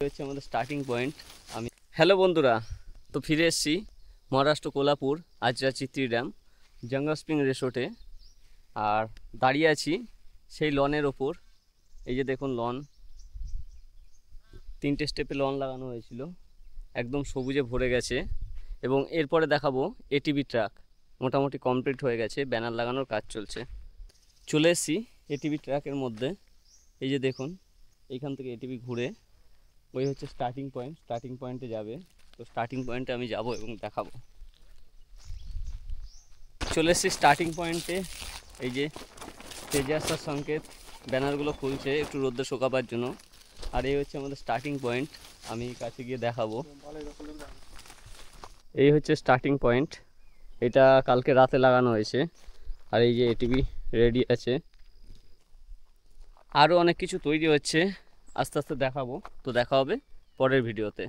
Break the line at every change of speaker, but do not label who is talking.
হচ্ছে আমাদের starting point. আমি হ্যালো বন্ধুরা, তো ফিরে এসেছি মহারাষ্ট্র কোলাপুর আজরা চিত্রি ড্যাম জঙ্গল স্প্রিং রিসোর্টে। আর দাঁড়িয়ে আছি সেই লনের ওপর। এই যে দেখুন লন, 3টে স্টেপে লন লাগানো হয়েছিল, একদম সবুজে ভরে গেছে। এবং এরপরে দেখাবো এটিভি ট্রাক মোটামুটি কমপ্লিট হয়ে গেছে, ব্যানার লাগানোর কাজ চলছে। চলে এসেছি এটিভি ট্রাকের মধ্যে। এই যে দেখুন, এইখান থেকে এটিভি ঘুরে ওই হচ্ছে স্টার্টিং পয়েন্ট, স্টার্টিং পয়েন্টে যাবে। তো স্টার্টিং পয়েন্টে আমি যাব এবং দেখাবো। চলে এসেছি স্টার্টিং পয়েন্টে। এই যে তেজে আসার সংকেত, ব্যানারগুলো খুলছে একটু রোদ্দে শুকাবার জন্য। আর এই হচ্ছে আমাদের স্টার্টিং পয়েন্ট, আমি কাছে গিয়ে দেখাবো। এই হচ্ছে স্টার্টিং পয়েন্ট, এটা কালকে রাতে লাগানো হয়েছে। আর এই যে এটিভি রেডি আছে, আরও অনেক কিছু তৈরি হচ্ছে, আস্তে আস্তে দেখাবো। তো দেখা হবে পরের ভিডিওতে।